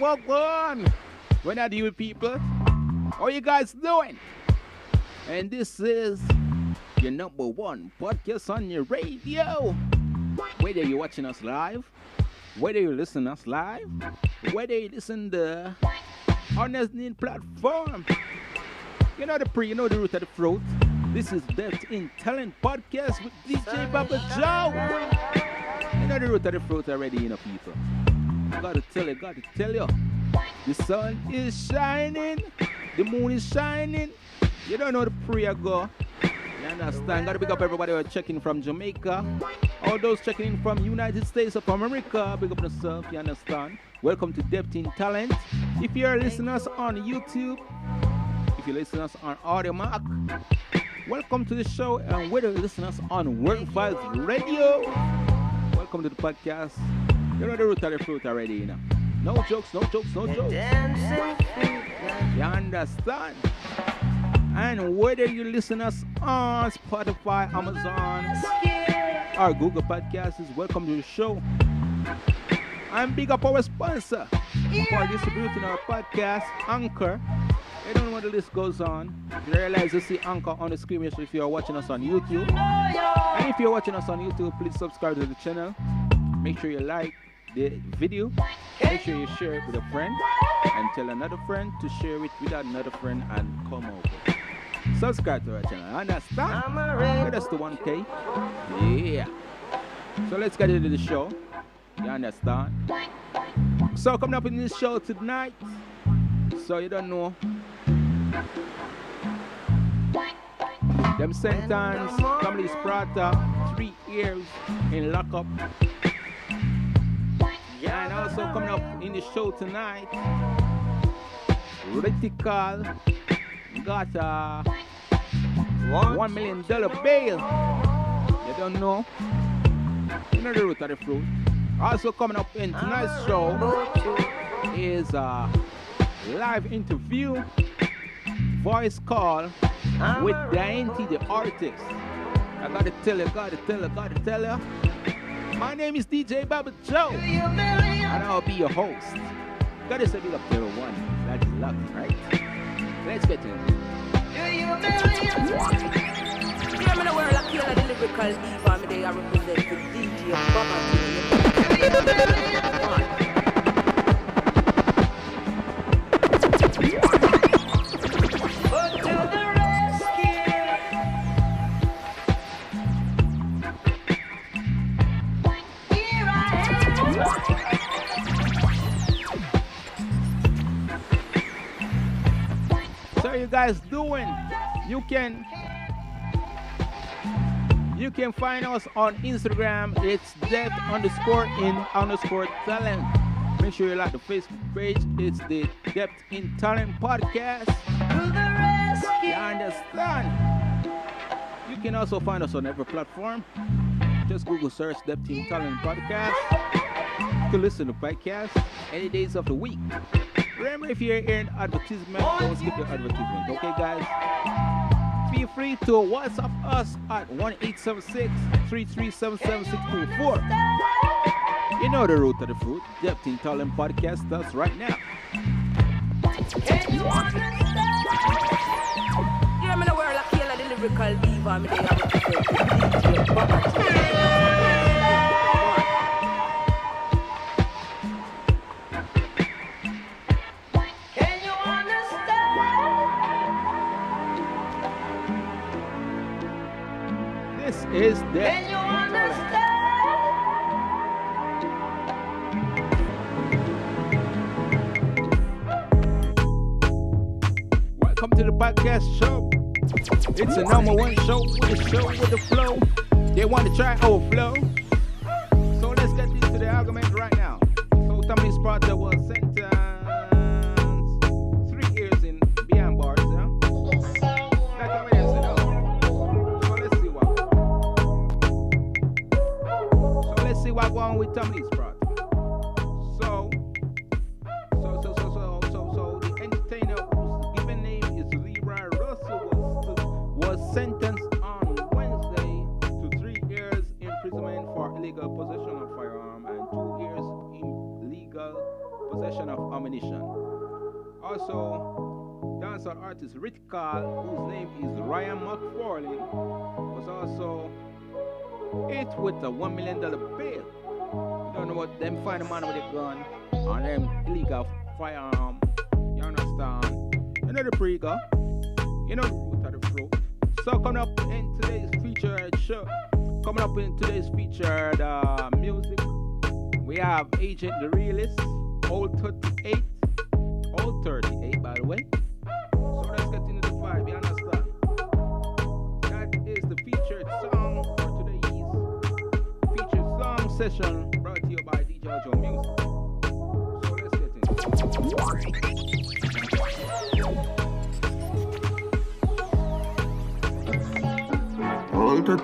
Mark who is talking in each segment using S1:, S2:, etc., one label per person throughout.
S1: Wagwan. When are you people? How you guys doing? And this is your number one podcast on your radio. Whether you're watching us live, whether you listen to us live, whether you listen to on this new platform. You know the root of the fruit. This is Depth in Talent Podcast with DJ Baba Joe. You know the root of the fruit already, you know, people. Gotta tell you. The sun is shining, the moon is shining. You don't know the prayer go. You understand? Gotta pick up everybody who are checking from Jamaica. All those checking in from United States of America. Big up yourself, you understand? Welcome to Depth in Talent. If you're listening us on YouTube, if you're listening us on Audio Mac, welcome to the show. And whether you listen us on Worldwide Radio, welcome to the podcast. You know the root of the fruit already, you know. No jokes. You understand? And whether you listen us on Spotify, Amazon, or Google Podcasts, welcome to the show. And big up our sponsor for distributing our podcast, Anchor. You don't know what the list goes on. You realize you see Anchor on the screen if you are watching us on YouTube. And if you're watching us on YouTube, please subscribe to the channel. Make sure you like the video. Make sure you share it with a friend and tell another friend to share it with another friend and come over. Subscribe to our channel. Understand? Get us to 1K. Yeah. So let's get into the show. You understand? So coming up in this show tonight. So you don't know. Them sentence, family Sparta, 3 years in lockup. Yeah, and also coming up in the show tonight, Rytikal got a $1 million bail. You don't know? You know the root of the fruit. Also coming up in tonight's show is a live interview, voice call with Diainty, the artist. I gotta tell you. My name is DJ Baba Joe, and I'll be your host. Gotta say big up to everyone. That is lucky, right? Let's get into it. Yeah, I'm aware of the lyrical diva. They are representing DJ Baba Joe. You guys doing? You can find us on Instagram. It's depth_in_talent. Make sure you like the Facebook page. It's the Depth in Talent Podcast. You understand? You can also find us on every platform. Just Google search Depth in Talent Podcast. You can listen to podcasts any days of the week. Remember, if you're hearing advertisement, don't skip your advertisement, okay, guys? Feel free to WhatsApp us at 1-876-337-7624. You know the root of the fruit. Depth in Talent Podcast starts right now. Yeah, I'm in a world of killer, the lyrical diva. I'm in DJ Baba. Is that? Can you understand? welcome to the podcast show. It's the number one show with the flow. They want to try our flow. So let's get into the argument right now. So Tommy Sparta was sentenced 3 years in behind bars, yeah? That's how it is, you know? So let's see what. So let's see what's going on with Tommy Sparta. So the entertainer whose given name is Leroy Russell was sentenced on Wednesday to 3 years imprisonment for illegal possession of firearm and 2 years illegal possession of ammunition. Also, dancehall artist Rytikal, whose name is Ryan McFarlane, was also hit with a $1 million bail. You don't know what them find a man with a gun on them illegal firearm. You understand? You know the pre-go. You know the root of the fruit. So coming up in today's featured show, coming up in today's featured music, we have Agent the Realist, Old 38 by the way. So let's get into the vibe, you understand? That is the featured song for today's featured song session brought to you by DJ Joe Music. So let's get into it.
S2: Hold it.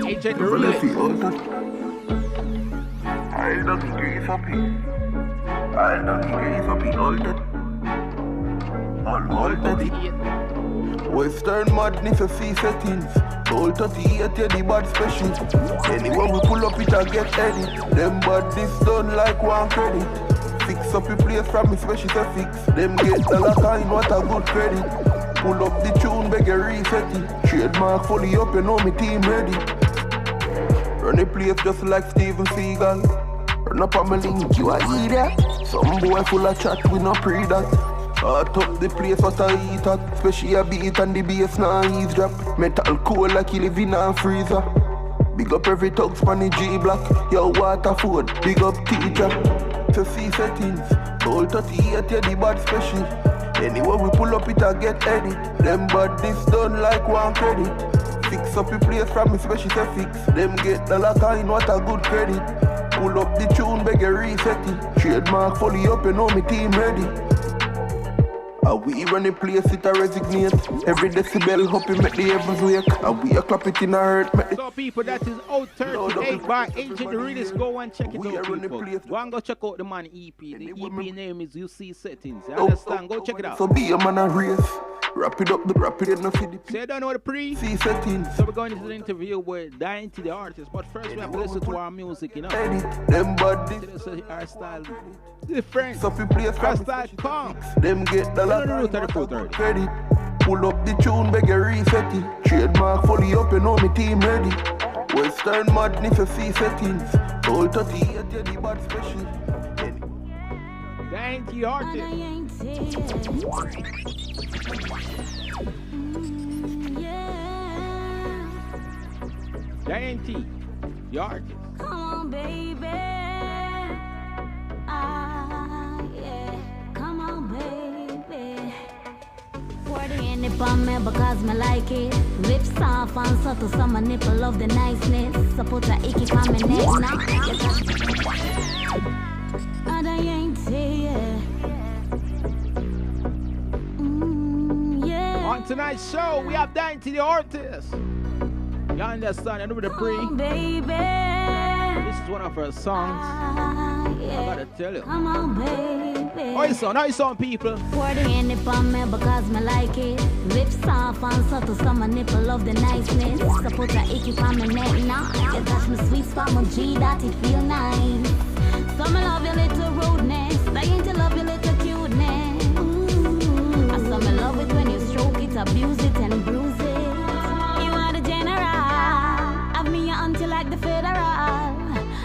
S1: Agent the Realist.
S2: I don't give up here. Hold it. Western madness a C settings. Old 38, yeah, the bad special. Anyway, we pull up it and get edit. Them badness done like one credit. Fix up the place from me special to fix. Them get dollar kind, what a good credit. Pull up the tune, beg a reset it. Trademark fully up, you know me team ready. Run the place just like Steven Seagal. Run up on my link, you a idiot. Some boy full of chat, we no pre that. Hot up the place, what I eat at. Especially a beat and the bass now eavesdrop. Metal cool like you live in a freezer. Big up every tug span the G-block. Yo, water food, big up teacher. To see settings, Old 38, yeah, the bad special. Anyway, we pull up it and get edit. Them bad this done like one credit. Fix up the place from me special to fix. Them get dollar kind, what a good credit. Pull up the tune, beg a reset it. Trademark fully up, you know me team ready. We run the place, it a resignate. Every decibel up, we make the heavens wake. We a clap it in a hurt.
S1: So people, that is out 38 by Agent the Realist. Go and check it out, people. Go and go check out the man EP. The EP name is UC Settings. You understand? Go check it out.
S2: So be a man a race. Wrap it up, the wrap it in the city.
S1: So you don't know the pre?
S2: C settings.
S1: So we're going into the interview with Diainty the artist. But first we have to listen to our music, you know.
S2: Them body.
S1: So our style different.
S2: So we play
S1: our style calm.
S2: Them get the
S1: lot of
S2: credit. Pull up the tune, beg a reset it. Trademark fully up, you know me team ready. Western madness a C settings. Old 38, yeah, the bad special.
S1: Diainty artist. Diainty, the artist.
S3: Come on, baby. Yeah. Come on, baby. Pour the end upon me because me like it. Lips soft and subtle, so my nipple love the niceness. So put a icky on my neck now. Diainty, yeah.
S1: On tonight's show, we have Diainty the artist. You understand? I know the pre.
S3: Baby.
S1: This is one of her songs.
S3: Yeah.
S1: I gotta tell you.
S3: Come on, baby.
S1: How you sound, people?
S3: Pour the end upon me because me like it. Lips soft and subtle, so my nipple love the niceness. So put a icky on my neck now. You touch me sweet spot, my G, that it feel nice. So me love your little rudeness. Diainty love your little cuteness. I so me love it when you stroke it, abuse it and bruise it. You are the general. Have me your auntie like the federal.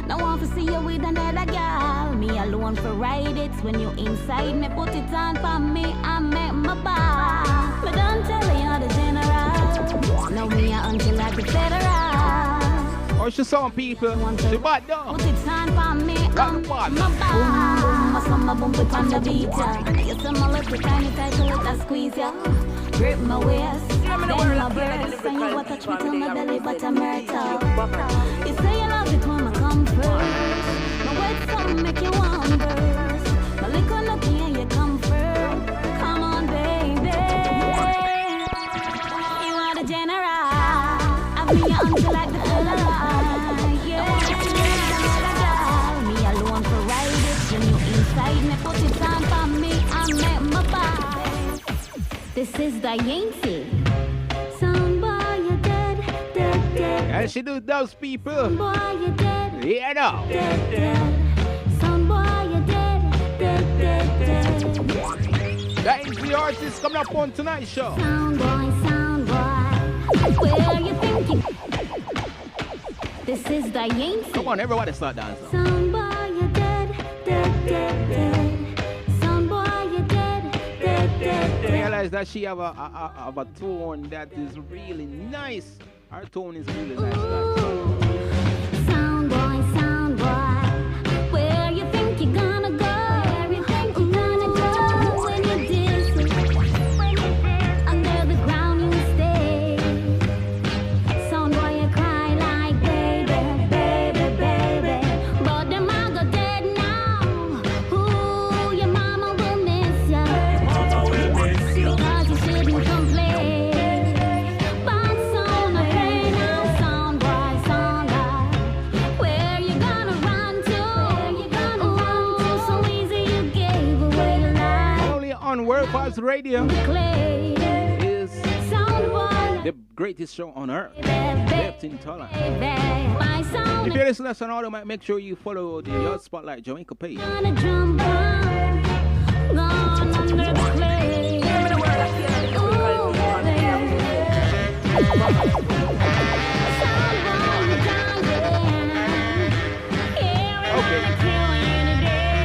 S3: No one to see you with another girl. Me alone for ride it. When you inside me, put it on for me and make my bar. But don't tell me you're the general. No, me your auntie like the federal.
S1: Or she sound, people. She bad though.
S3: Put it on for me and
S1: Got the one.
S3: My summer bump it on the beat, yeah. You see my little tiny title with a squeeze, yeah. Grip my waist, bend my breast, and you touch me till my belly button myrtle. You say you love it when I come first. My wet something make you want burst. My liquor lucky and you comfort. Come on, baby. You are the general. I bring you until like the full of life. Yeah. Me alone for ride it. When you inside me, put it on for me. I make my body. This is Diainty. Some boy you dead, dead, dead.
S1: And she do those people.
S3: Some boy you dead.
S1: Yeah, no.
S3: Dead, dead. Some boy you dead, dead, dead, dead.
S1: That is the artist coming up on tonight's show.
S3: Sound boy, where you think you? This is Diainty.
S1: Come on, everybody start dancing.
S3: Sound boy you dead, dead, dead, dead. Sound boy you dead, dead, dead, dead.
S1: Realize that she have a tone that is really nice. Her tone is really nice.
S3: Sound boy, where you think you're gonna go? Where you think you're gonna go when you diss it? Under the ground you stay. Sound boy, you cry like baby, baby, baby. But the mama dead now. Ooh, your mama will miss ya. Because you shouldn't complain. But sound boy, now sound boy, where you gonna run to? Where you gonna run to? So easy you gave away your life.
S1: Only on World Vibes Radio
S3: Clay,
S1: is
S3: sound boy,
S1: the greatest show on earth.
S3: baby,
S1: Depth in talent.
S3: my sound
S1: If you're listening to audio, make sure you follow the Yacht Spotlight Jamaica page.
S3: gonna jump on, gone under the clay. Ooh, baby. Sound boy, you dying. Here we
S1: Okay.
S3: wanna kill you today.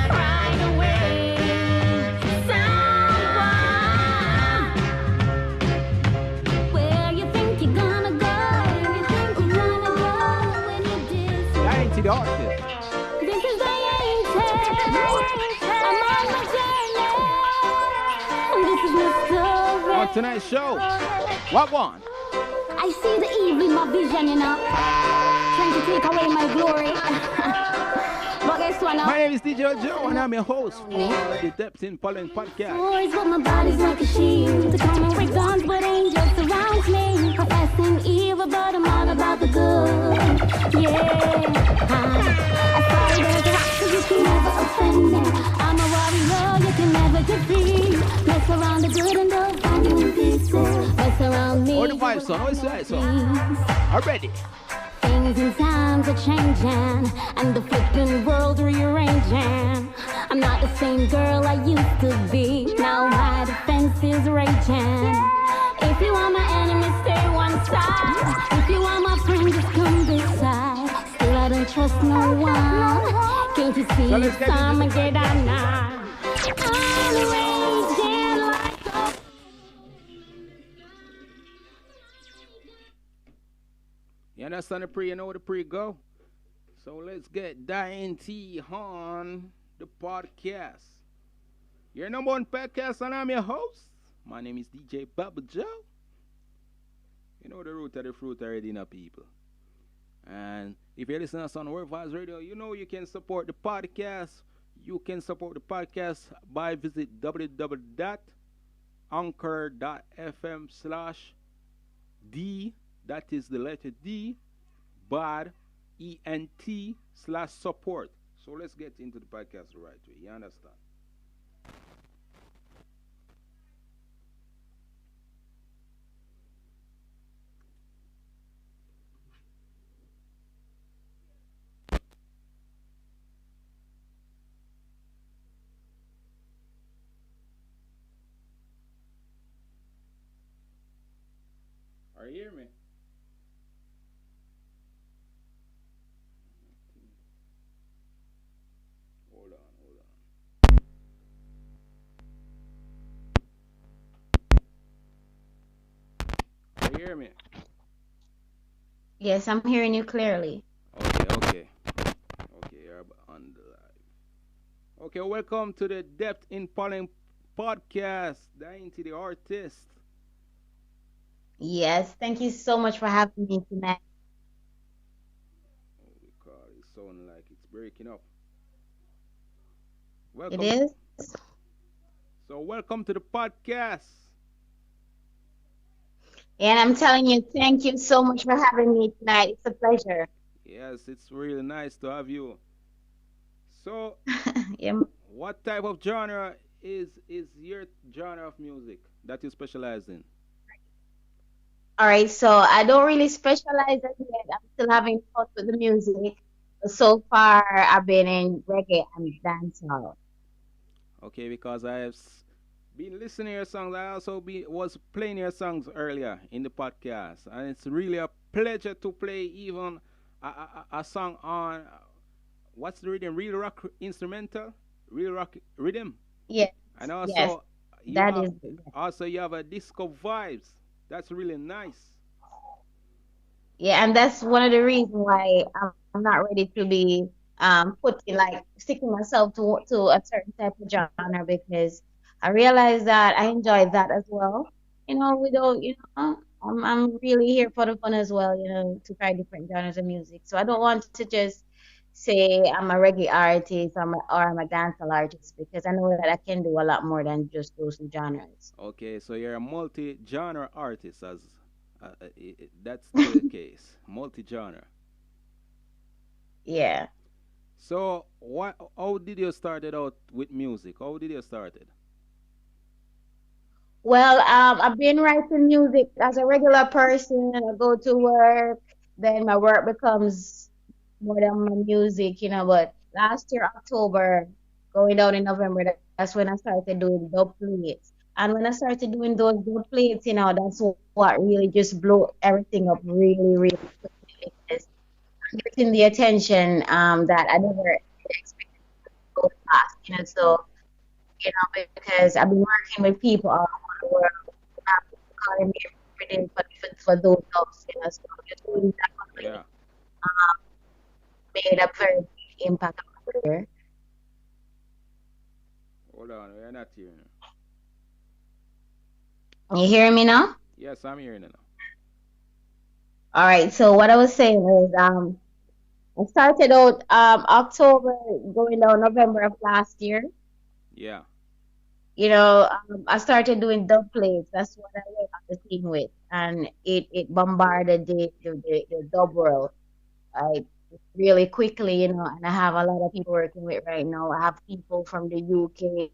S3: Right away. Sound boy, where you think you're gonna go? Where you think you're gonna go when you diss?
S1: Diainty the artist.
S3: This is Diainty. I'm on my journey. And this is my story.
S1: On tonight's show, what one?
S3: I see the evil in my vision, you know. Trying to take away my glory. But guess what now?
S1: My name is DJ Joe and I'm your host for the Depth in Talent podcast.
S3: Boys, but my body's like a shield. To come with guns, but angels surround me. Professing evil, but I'm all about the good. Yeah. I fight as a rock, so you can never offend me. I'm a warrior, you can never defeat. Mess around the good and the bad in pieces. Mess around me.
S1: Or the vibes son, what's that son? Already.
S3: Things and times are changing, and the flipping world rearranging. I'm not the same girl I used to be. Now my defense is raging. If you are my enemy, stay one side. If you are my friend, just come beside. Still, I don't trust no one. Can't you see
S1: So let's
S3: it's
S1: get into
S3: time
S1: the
S3: to get out now? I'm raging like a
S1: You understand the pre? You know where the pre go? So let's get Diainty on the podcast. Your number one podcast and I'm your host. My name is DJ Baba Joe. You know the root of the fruit already now, people. And if you're listening to us on World Vibes Radio, you know you can support the podcast. You can support the podcast by visit www.anchor.fm/D, that is the letter D, BAD, ENT/support. So let's get into the podcast the right way. You understand? Are you hearing me? Hold on. Are you hearing me?
S4: Yes, I'm hearing you clearly.
S1: Okay. Okay, welcome to the Depth in Polling podcast. Diainty, the artist.
S4: Yes, thank you so much for having me tonight.
S1: Holy cow, it sounding like it's breaking up.
S4: It
S1: Welcome.
S4: is.
S1: So, welcome to the podcast.
S4: And I'm telling you, thank you so much for having me tonight. It's a pleasure.
S1: Yes, it's really nice to have you. So,
S4: Yeah.
S1: what type of genre is your genre of music that you specialize in?
S4: All right, so I don't really specialize as yet. I'm still having fun with the music. So far, I've been in reggae and dancehall.
S1: Okay, because been listening to your songs. I also was playing your songs earlier in the podcast, and it's really a pleasure to play even a song on what's the rhythm? Real rock instrumental, real rock rhythm,
S4: Yes,
S1: and
S4: yes,
S1: also you
S4: that
S1: have
S4: is.
S1: you have a disco vibes. That's really nice.
S4: Yeah, and that's one of the reasons why I'm not ready to be putting like sticking myself to a certain type of genre because I realize that I enjoy that as well. We don't, I'm really here for the fun as well, to try different genres of music. So I don't want to just say I'm a reggae artist or I'm a dancehall artist because I know that I can do a lot more than just those two genres.
S1: Okay, so you're a multi-genre artist, as that's the case, multi-genre.
S4: Yeah.
S1: So, what? How did you started out with music? How did you started?
S4: Well, I've been writing music as a regular person. I go to work, then my work becomes more than my music, But last year, October, going down in November, that's when I started doing dub plates. And when I started doing those dub plates, that's what really just blew everything up really, really quickly because I'm getting the attention that I never expected to go past, So because I've been working with people all over the world, calling me every day for those jobs, So just doing that
S1: Yeah.
S4: company made a very big impact on my career.
S1: Hold on, we're not hearing.
S4: You hearing me now?
S1: Yes, I'm hearing it now.
S4: All right. So what I was saying is, I started out October, going down November of last year.
S1: Yeah.
S4: I started doing dub plates. That's what I went on the scene with, and it bombarded the dub world. I really quickly, and I have a lot of people working with right now. I have people from the UK,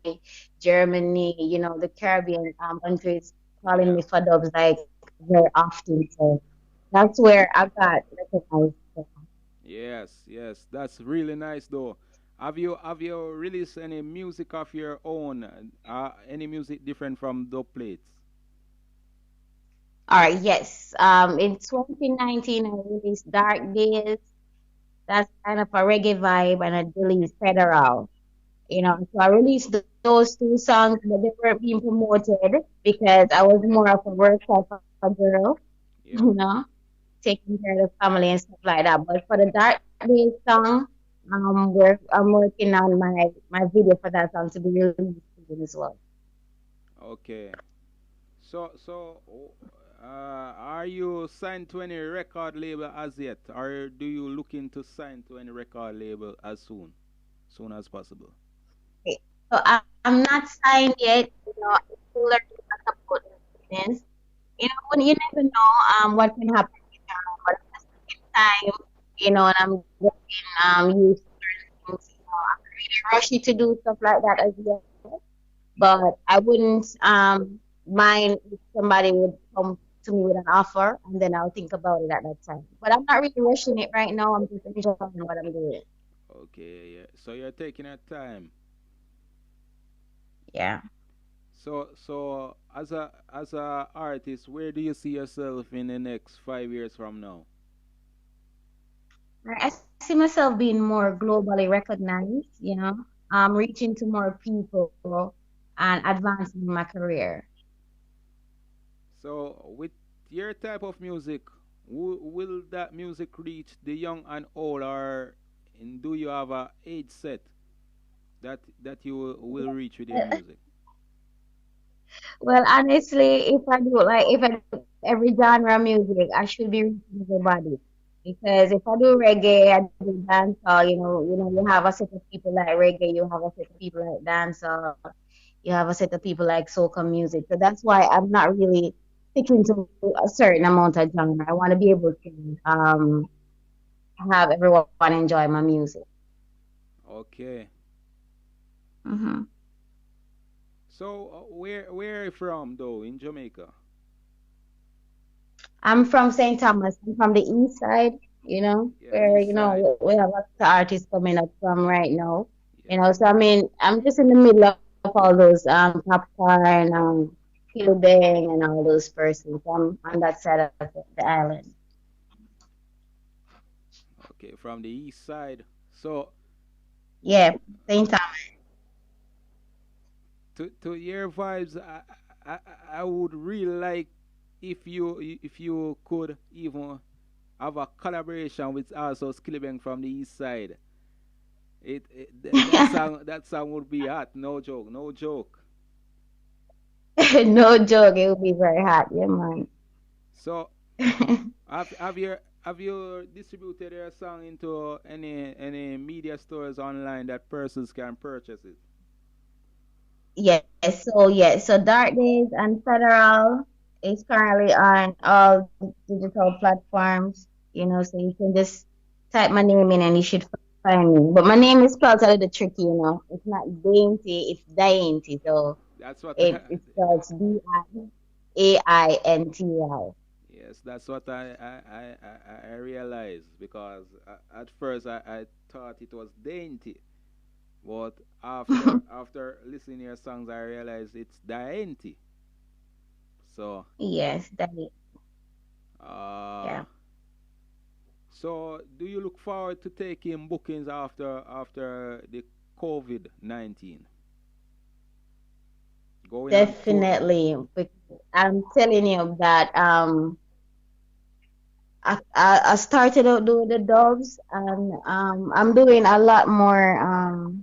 S4: Germany, the Caribbean countries calling
S1: Yeah.
S4: me for dubs like very often. So that's where I got recognized.
S1: Yes, yes. That's really nice though. Have you released any music of your own? Any music different from the plates?
S4: All right, yes. In 2019, I released Dark Days. That's kind of a reggae vibe, and I released Federal. So I released those two songs, but they weren't being promoted because I was more of a work type of a girl,
S1: Yeah.
S4: you know, taking care of the family and stuff like that. But for the Dark Days song, I'm working on my video for that song to be released soon as well.
S1: Okay. So, are you signed to any record label as yet, or do you looking to sign to any record label as soon as possible?
S4: Okay. So I'm not signed yet. I'm still learning about the business. When you never know what can happen, but at the same time, and I'm getting used to certain things. I'm not really rushy to do stuff like that as well. But I wouldn't mind if somebody would come to me with an offer, and then I'll think about it at that time. But I'm not really rushing it right now. I'm just enjoying what I'm doing.
S1: Okay, yeah. So you're taking your time.
S4: Yeah.
S1: So as a artist, where do you see yourself in the next 5 years from now?
S4: I see myself being more globally recognized, reaching to more people and advancing my career.
S1: So with your type of music, will that music reach the young and old, or do you have a age set that you will reach with your music?
S4: Well, honestly, if I do every genre of music, I should be reaching everybody. Because if I do reggae, I do dancehall, you have a set of people like reggae, you have a set of people like dancehall, you have a set of people like soca music. So that's why I'm not really sticking to a certain amount of genre. I want to be able to have everyone enjoy my music.
S1: Okay.
S4: Hmm.
S1: So where are you from though in Jamaica?
S4: I'm from St. Thomas. I'm from the east side,
S1: Yeah,
S4: where,
S1: east side.
S4: we have lots of artists coming up from right now.
S1: Yes.
S4: So I mean, I'm just in the middle of all those popcorn, Bang and all those persons. I'm on that side of the island.
S1: Okay, from the east side. So
S4: Yeah, St. Thomas.
S1: to your vibes, I I would really like if you could even have a collaboration with also Skillibeng from the east side. That song would be hot. No joke, no joke.
S4: No joke, it would be very hot. Yeah, man.
S1: So have you distributed your song into any media stores online that persons can purchase it?
S4: Yes, so Dark Days and Federal is currently on all digital platforms, so you can just type my name in and you should find me. But my name is spelled a little tricky. It's not Dainty, it's Diainty. So
S1: That's what
S4: it spells Diainty.
S1: yes, that's what I realized because at first I thought it was dainty, but after listening to your songs I realized it's dainty. So
S4: Yes, that is,
S1: uh
S4: yeah.
S1: so do you look forward to taking bookings after the COVID-19 going on tour?
S4: Definitely. I'm telling you that I started out doing the dubs and I'm doing a lot more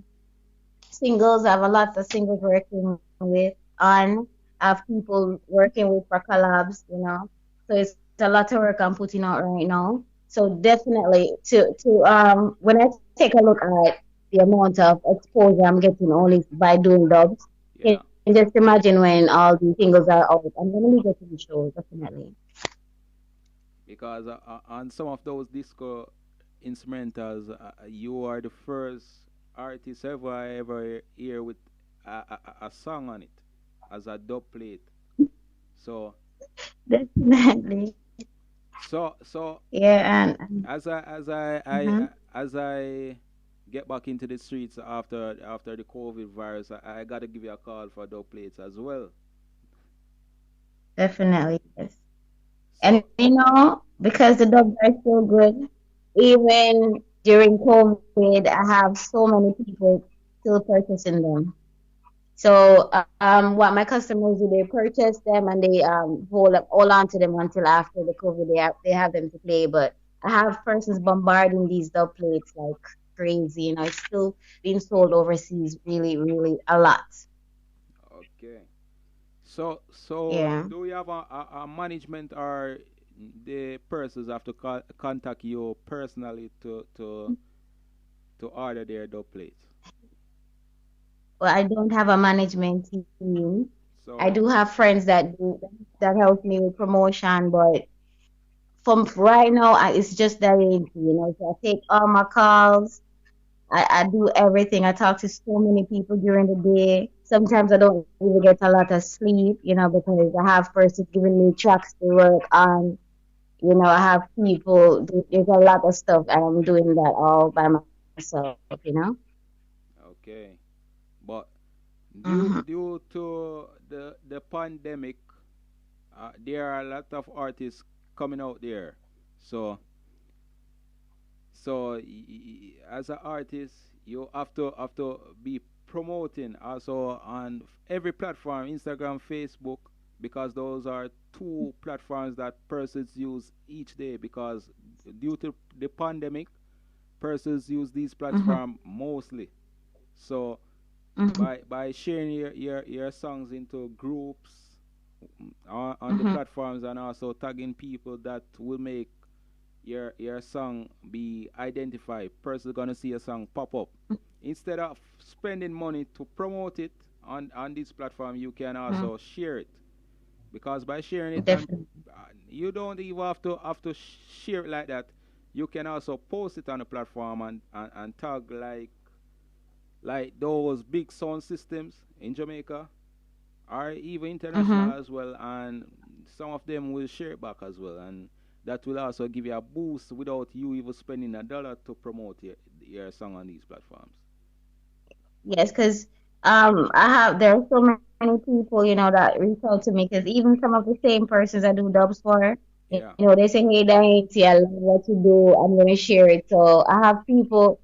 S4: singles. I have a lot of singles working with on. I have people working with for collabs. So it's a lot of work I'm putting out right now. So definitely to when I take a look at the amount of exposure I'm getting only by doing dubs, you
S1: Yeah,
S4: can just imagine when all the singles are out. I'm gonna be getting shows, definitely.
S1: because on some of those disco instrumentals, you are the first artist ever I ever hear with a song on it as a dub plate. So
S4: Definitely.
S1: so
S4: Yeah, and uh
S1: as I get back into the streets after the COVID virus, I gotta give you a call for dub plates as well.
S4: definitely, yes. And
S1: So
S4: because the dogs are so good, even during COVID, I have so many people still purchasing them. So, what my customers do, they purchase them and they hold on to them until after the COVID. They have them to play. But I have persons bombarding these dub plates like crazy. It's still being sold overseas, really, really a lot.
S1: okay. So
S4: Yeah.
S1: do you have a management or the persons have to contact you personally to order their dub plates?
S4: Well, I don't have a management team. I
S1: So
S4: do have friends that help me with promotion, but from right now, it's just that easy. So I take all my calls. I do everything. I talk to so many people during the day. Sometimes I don't even get a lot of sleep, because I have persons giving me tracks to work on. I have people. There's a lot of stuff, and I'm doing that all by myself.
S1: okay, but
S4: Hmm.
S1: due to the pandemic, there are a lot of artists coming out there. So as an artist, you have to be promoting also on every platform, Instagram, Facebook, because those are two platforms that persons use each day. Because due to the pandemic, persons use these
S4: Hmm.
S1: platforms mostly. So
S4: Mm-hmm.
S1: By sharing your songs into groups on the
S4: Mm-hmm.
S1: platforms and also tagging people that will make your song be identified. Person gonna see a song pop up. Instead of spending money to promote it on this platform, you can also share it because by sharing it and
S4: Definitely.
S1: you don't even have to share it like that. You can also post it on the platform and tag like those big sound systems in Jamaica or even
S4: Mm-hmm.
S1: international as well, and some of them will share it back as well, and that will also give you a boost without you even spending a dollar to promote your song on these platforms.
S4: Yes, because there are so many people, that reach out to me, because even some of the same persons I do dubs for,
S1: Yeah.
S4: they say, hey, Diainty, I love what you do. I'm going to share it. So I have people,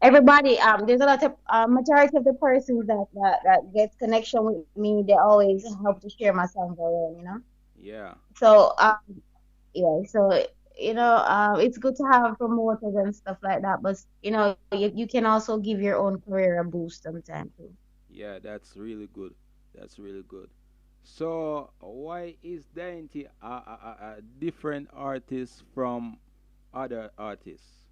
S4: everybody, there's a lot of, majority of the persons that gets connection with me, they always help to share my songs around.
S1: Yeah.
S4: So, yeah, so, it's good to have promoters and stuff like that, but, you can also give your own career a boost sometimes too.
S1: Yeah, that's really good. That's really good. So why is Dainty a different artist from other artists?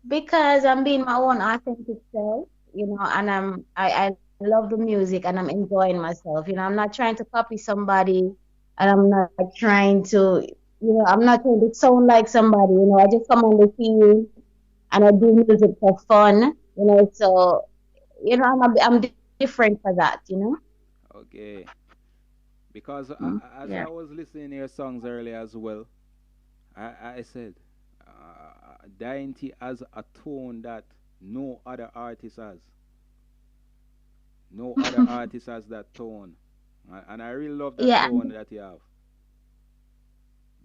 S4: Because I'm being my own authentic self, and I love the music and I'm enjoying myself. I'm not trying to copy somebody, and I'm not trying to, I'm not trying to sound like somebody. I just come on the scene and I do music for fun. So I'm different for that.
S1: Okay. Because as
S4: Yeah.
S1: I was listening to your songs earlier as well, I said, Dainty has a tone that no other artist has. No other artist has that tone. And I really love that
S4: Yeah,
S1: tone that you have.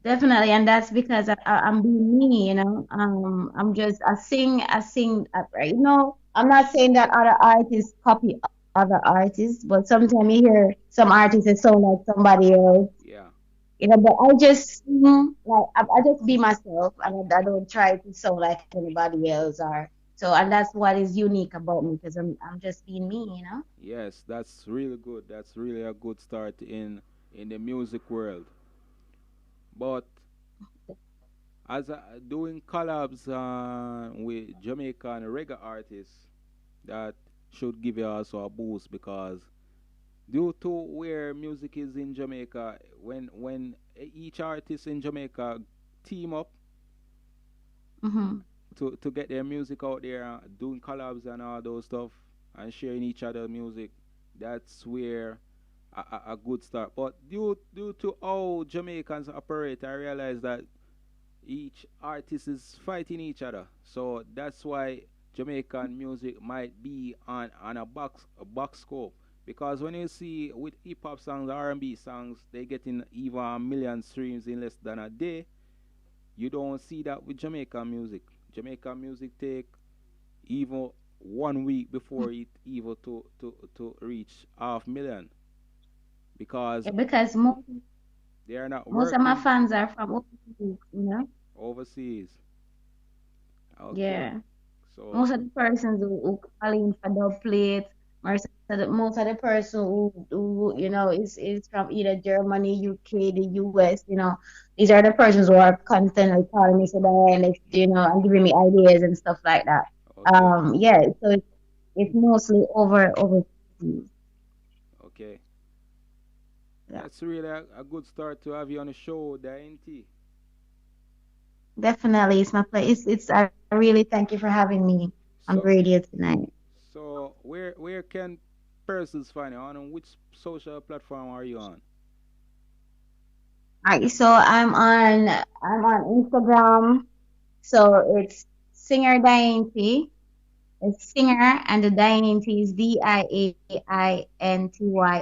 S4: definitely, and that's because I'm being me, I sing, I'm not saying that other artists copy other artists, but sometimes you hear some artists that sound like somebody else,
S1: Yeah.
S4: but I just sing, like, I just be myself, and I don't try to sound like anybody else, and that's what is unique about me, because I'm just being me.
S1: Yes, that's really good. That's really a good start in the music world. But as doing collabs with Jamaican reggae artists, that should give you also a boost because due to where music is in Jamaica, when each artist in Jamaica team up
S4: Hmm.
S1: to get their music out there, doing collabs and all those stuff, and sharing each other music, that's where a good start. But due to how Jamaicans operate, I realize that each artist is fighting each other. So that's why Jamaican music might be on a box scope. Because when you see with hip hop songs, R&B songs, they getting even a million streams in less than a day. You don't see that with Jamaican music. Jamaican music take even 1 week before it even to reach half million because
S4: Yeah, because
S1: they are not
S4: most of my
S1: working
S4: fans are from overseas.
S1: overseas. Okay,
S4: Yeah.
S1: so
S4: Most of the persons who call in for dub plate, most of the person who is from either Germany, UK, the US. These are the persons who are constantly calling me, so that, like, and giving me ideas and stuff like that.
S1: okay,
S4: Yeah, so it's mostly overseas.
S1: okay.
S4: Yeah,
S1: That's really a good start to have you on the show, Diainty.
S4: definitely, it's my place. I really thank you for having me on the
S1: So
S4: radio tonight.
S1: so where can persons find you on which social platform are you on?
S4: Alright, so I'm on Instagram. So it's Singer Diainty. It's Singer, and the Diainty is Diainty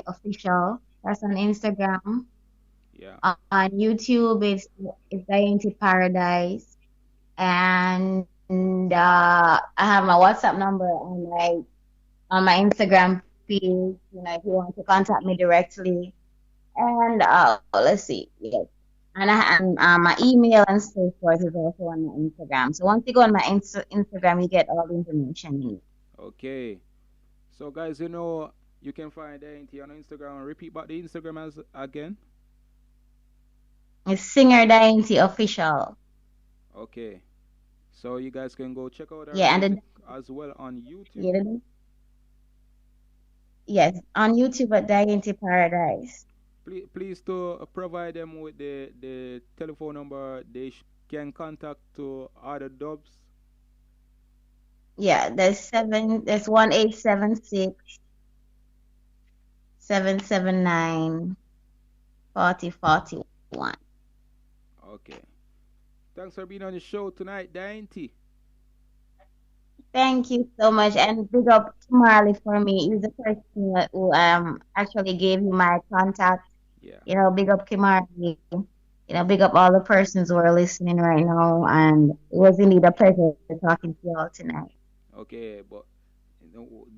S4: official. That's on Instagram.
S1: Yeah,
S4: On YouTube, it's Diainty Paradise. And I have my WhatsApp number on my Instagram page. If you want to contact me directly. And let's see. Yes. And my email and so forth is also on my Instagram. So once you go on my Instagram, you get all the information you need.
S1: Okay. So guys, you know you can find Diainty on Instagram. Repeat back the Instagram as again.
S4: It's Singer Diainty Official.
S1: Okay. So you guys can go check out our
S4: Yeah, and
S1: music as well on YouTube.
S4: yeah, yes, on YouTube at Diainty Paradise.
S1: Please to provide them with the telephone number they can contact to other dubs.
S4: Yeah, there's 1876 779 4041.
S1: Okay. Thanks for being on the show tonight, Diainty.
S4: Thank you so much, and big up to Marley for me. He's the person who actually gave you my contact.
S1: Yeah.
S4: You know, big up Kimari. You know, big up all the persons who are listening right now, and it was indeed a pleasure talking to you all tonight.
S1: Okay, but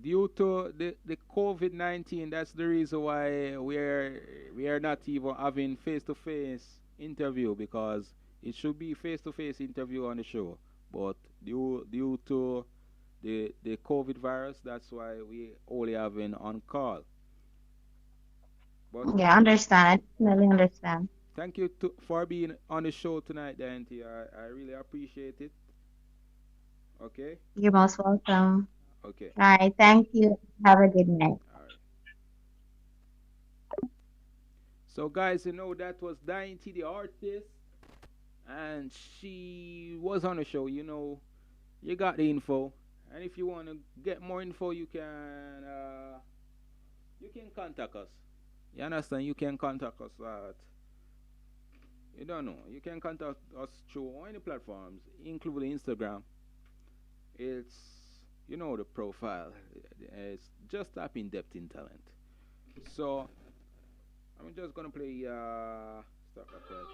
S1: due to the COVID-19, that's the reason why we are not even having face-to-face interview, because it should be face-to-face interview on the show. But due to the COVID virus, that's why we only having on call. But
S4: Yeah, I understand. I definitely understand.
S1: thank you for being on the show tonight, Diainty. I really appreciate it. Okay.
S4: You're most welcome.
S1: Okay.
S4: All right, thank you. Have a good night.
S1: All right. So guys, you know that was Diainty the artist, and she was on the show. You know, you got the info, and if you want to get more info, you can contact us. You understand? You can contact us at, you don't know. You can contact us through any platforms, including Instagram. It's, you know, the profile. It's just tap in depth in talent. So I'm just gonna play stuff like that.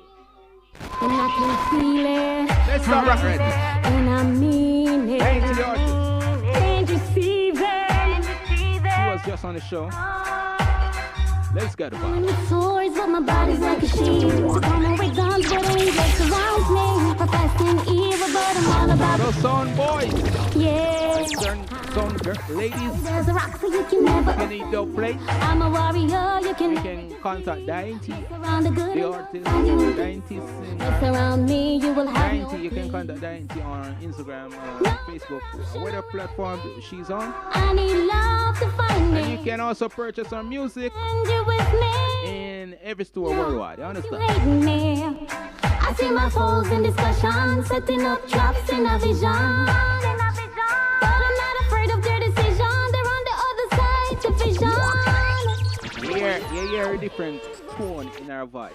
S3: And I can feel it.
S1: Let's start rock ready.
S3: And I mean it.
S1: Hey, to the artist.
S3: And you see that.
S1: She was just on the show. Let's get it
S3: When
S1: back.
S3: it soars, but my body's like a shield. Coming with guns, but angels surround me. Professing evil, but I'm all about
S1: So sound boys,
S3: yeah.
S1: sound ladies,
S3: There's a rock so you can never.
S1: you need to play.
S3: I'm a warrior, you
S1: You
S3: can
S1: can contact Diainty,
S3: around the good
S1: the
S3: and
S1: artist,
S3: bad. You
S1: Diainty singer.
S3: mess around me, you will have no
S1: Diainty, you can
S3: peace.
S1: contact Diainty on Instagram, Facebook, whatever platform she's on.
S3: I need love to find
S1: And you
S3: me.
S1: can also purchase her music
S3: And you with me.
S1: in every store worldwide. You
S3: You
S1: understand?
S3: hate me. I see my foes in discussion, setting up traps in a vision. But I'm not afraid of their decision. They're on the other side, division.
S1: You hear a different tone in her voice.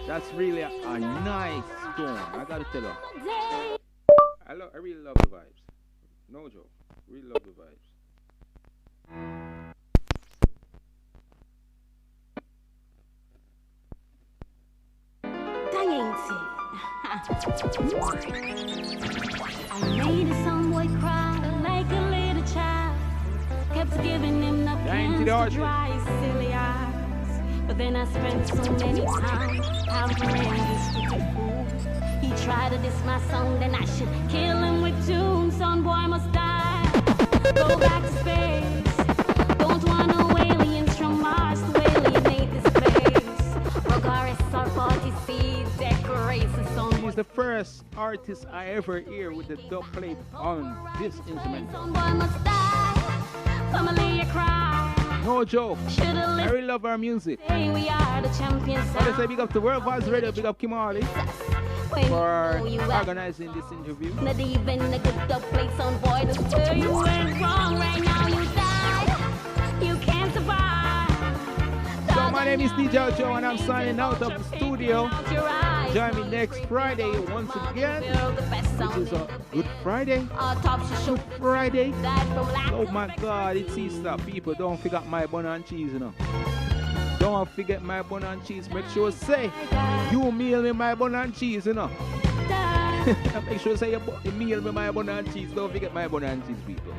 S1: That's really a nice tone. I gotta tell you. I really love the vibes. No joke. Really love the vibes.
S3: Diainty. I made a some boy cry like a little child. Kept giving him the
S1: Diainty
S3: pens
S1: the
S3: to
S1: artist.
S3: dry his silly eyes. But then I spent so many times outplaying this stupid fool. He tried to diss my song, then I should kill him with tunes. Son boy must die. Go back to space. Don't want no aliens from Mars to alienate this place. Regardless or 40 feet, decorates the song.
S1: She's the first artist I ever hear with the dub plate on this instrument.
S3: Son boy must die. Family, you cry.
S1: No joke.
S3: Should've
S1: I
S3: listened.
S1: really love her music.
S3: Say we are the champions.
S1: I want to say big up to World Vibes Radio, big up Kim Harley for organizing this interview.
S3: Not even a good dub plate sound boy. That's where you went wrong. Right now you died. You can't survive.
S1: So my name is DJ Joe and I'm signing out of the studio. Join me next Friday once again, which is a Good Friday. Good Friday. Oh my God, it's Easter. People, don't forget my bun and cheese, you know. Don't forget my bun and cheese. Make sure say you meal me my bun and cheese, you know. Make sure say you meal me my bun and cheese. Don't forget my bun and cheese, people.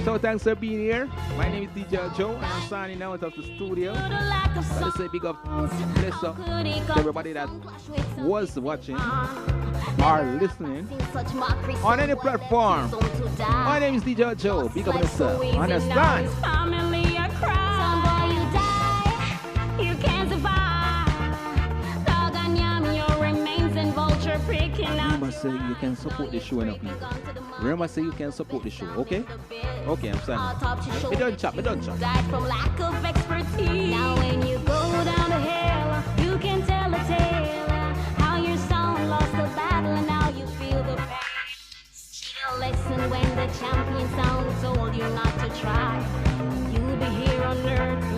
S1: So thanks for being here. My name is DJ Joe, and I'm signing out of the studio. Let's say big up, bless up to everybody that was watching or listening on any platform. My name is DJ Joe. Big up yourself. Understand?
S3: You can't survive. Dog and yam, your remains and vulture pricking out.
S1: Remember, say you can support the show enough, people. Remember, say you can support the show, okay? Okay, I'm saying. We don't chat.
S3: Died from lack of expertise. Now when you go down the hill, you can tell a tale. How your sound lost the battle and now you feel the pain. Still listen when the champion sound told you not to try. You'll be here on earth.